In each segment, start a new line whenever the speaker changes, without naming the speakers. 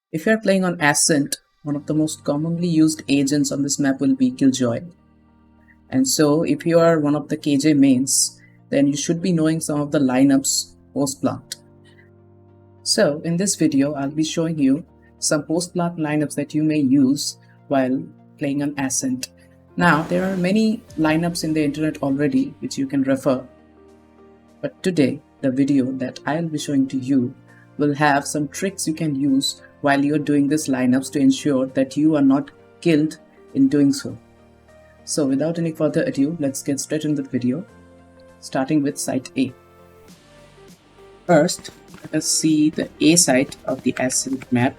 If you are playing on Ascent, one of the most commonly used agents on this map will be Killjoy. And so if you are one of the KJ mains, then you should be knowing some of the lineups post-plant. So in this video, I'll be showing you some post-plant lineups that you may use while playing on Ascent. Now, there are many lineups in the internet already which you can refer. But today, the video that I'll be showing to you will have some tricks you can use while you're doing these lineups to ensure that you are not killed in doing so. So without any further ado, let's get straight into the video, starting with site A. First, let us see the A site of the Ascent map.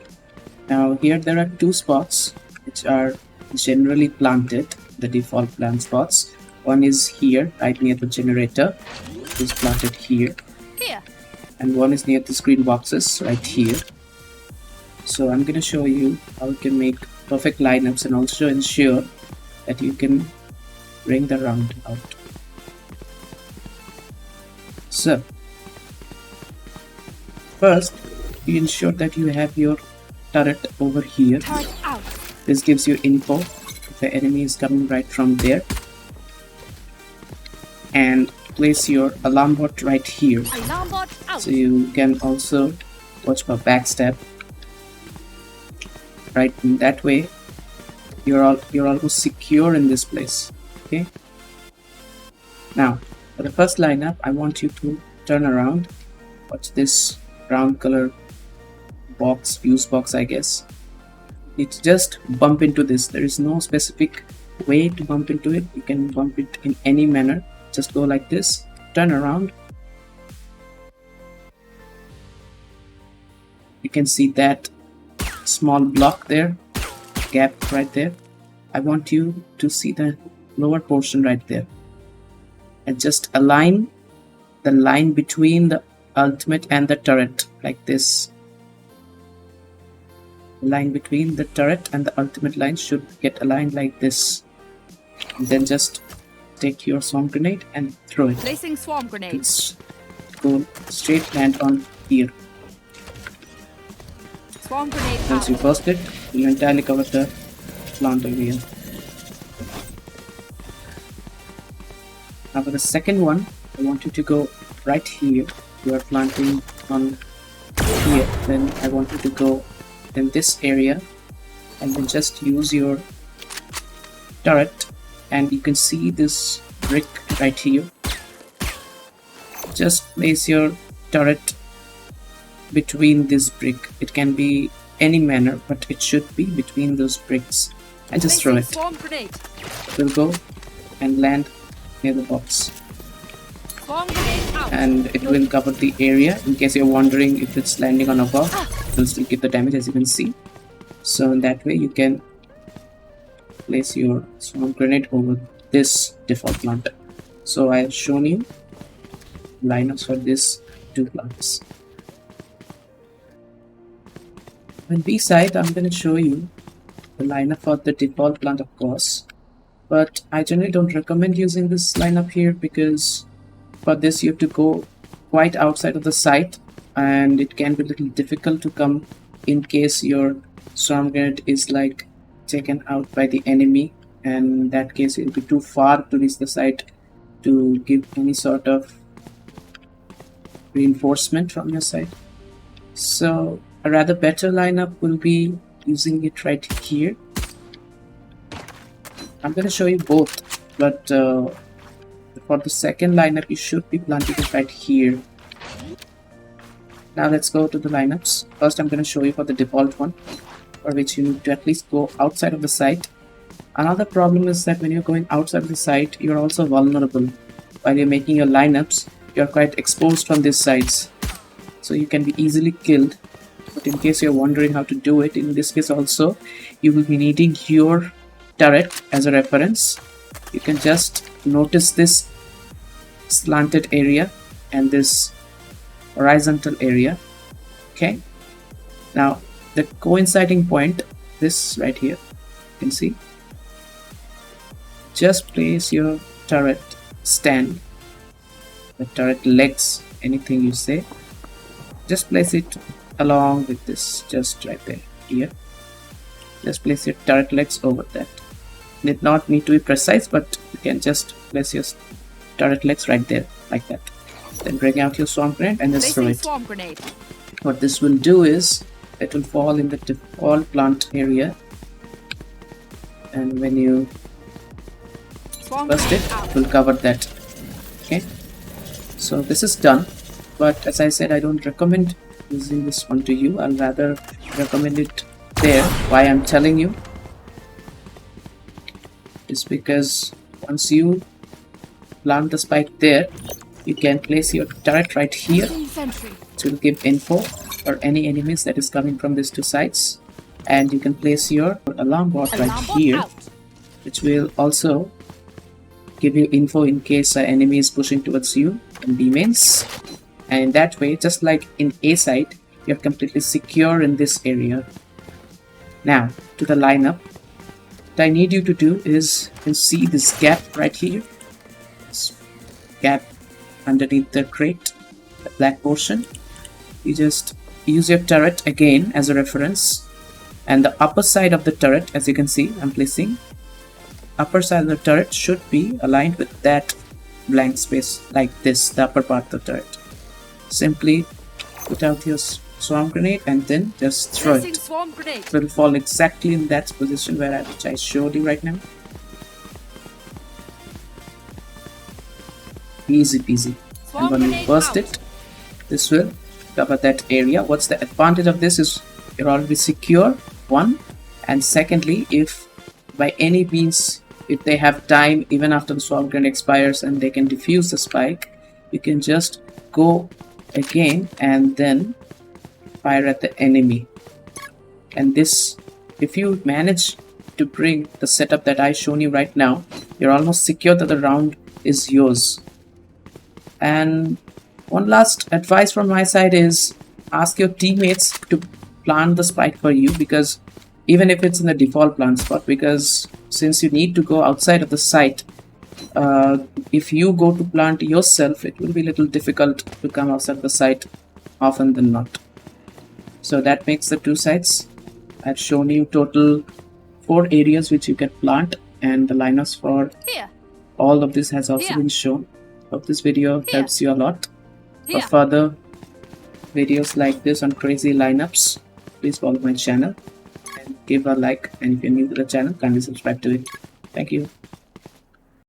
Now here there are two spots which are generally planted, the default plant spots. One is here, right near the generator, which is planted here. And one is near the screen boxes, right here. So I'm going to show you how you can make perfect lineups and also ensure that you can bring the round out. So first, you ensure that you have your turret over here. This gives you info if the enemy is coming right from there. And place your alarm bot right here. So you can also watch for backstab. Right in that way, you're almost secure in this place. Okay. Now, for the first lineup, I want you to turn around. Watch this brown color box, fuse box, I guess. It's just bump into this. There is no specific way to bump into it. You can bump it in any manner. Just go like this, turn around. You can see that small block there, gap right there. I want you to see the lower portion right there. And just align the line between the ultimate and the turret like this. The line between the turret and the ultimate line should get aligned like this. And then just take your swarm grenade and throw it.
Placing swarm grenades.
Go straight land on here.
Swarm grenade.
Once you burst it, you'll entirely cover the plant area. Now for the second one, I want you to go right here. You are planting on here. Then I want you to go in this area and then just use your turret. And you can see this brick right here. Just place your turret between this brick. It can be any manner, but it should be between those bricks. And just throw it. It will go and land near the box. And it will cover the area. In case you're wondering if it's landing on above, it will still give the damage, as you can see. So in that way you can place your swarm grenade over this default plant. So I have shown you lineups for these two plants. On B side, I'm going to show you the lineup for the default plant, of course, but I generally don't recommend using this lineup here because for this you have to go quite outside of the site and it can be a little difficult to come in case your swarm grenade is like taken out by the enemy, and in that case it will be too far to reach the site to give any sort of reinforcement from your side. So a rather better lineup will be using it right here. I'm going to show you both, but for the second lineup you should be planting it right here. Now let's go to the lineups. First I'm going to show you for the default one, for which you need to at least go outside of the site. Another problem is that when you're going outside of the site, you're also vulnerable. While you're making your lineups, you're quite exposed from these sides, so you can be easily killed. But in case you're wondering how to do it, in this case also, you will be needing your turret as a reference. You can just notice this slanted area and this horizontal area. Okay, now the coinciding point, this right here, you can see. Just place your turret stand, the turret legs, anything you say, just place it along with this, just right there. here. Just place your turret legs over that. Did not need to be precise, but you can just place your turret legs right there, like that. Then bring out your swarm grenade and just throw
Placing
it.
swarm grenade.
What this will do is it will fall in the default plant area, and when you
Swarm
burst it,
grenade out.
it will cover that. Okay, so this is done, but as I said, I don't recommend using this one to you. I'll rather recommend it there. Why I'm telling you is because once you plant the spike there, you can place your turret right here.
Sentry.
It will give info for any enemies that is coming from these two sides, and you can place your alarm bot right
Alarm bot
here,
out.
which will also give you info in case an enemy is pushing towards you in B mains. And in that way, just like in A side, you're completely secure in this area. Now to the lineup. What I need you to do is, you can see this gap right here, this gap underneath the crate, the black portion. You just use your turret again as a reference, and the upper side of the turret, as you can see, I'm placing upper side of the turret should be aligned with that blank space, like this, the upper part of the turret. Simply put out your swarm grenade and then just throw
Placing
it.
swarm grenade.
It will fall exactly in that position which I showed you right now. Easy peasy.
Swarm
And when you
grenade
burst
out.
it, this will cover that area. What's the advantage of this is you're already secure, one, and secondly, if by any means, if they have time even after the swarm grenade expires and they can defuse the spike, you can just go again and then fire at the enemy. And this, if you manage to bring the setup that I shown you right now, you're almost secure that the round is yours. And one last advice from my side is ask your teammates to plant the spike for you, because even if it's in the default plant spot, because since you need to go outside of the site, if you go to plant yourself, it will be a little difficult to come outside the site often than not. So that makes the two sites. I've shown you total 4 areas which you can plant, and the lineups for
Here.
all of this has also
Here.
been shown. Hope this video
Here.
helps you a lot.
Here.
For further videos like this on crazy lineups, please follow my channel and give a like, and if you're new to the channel, kindly subscribe to it. Thank you.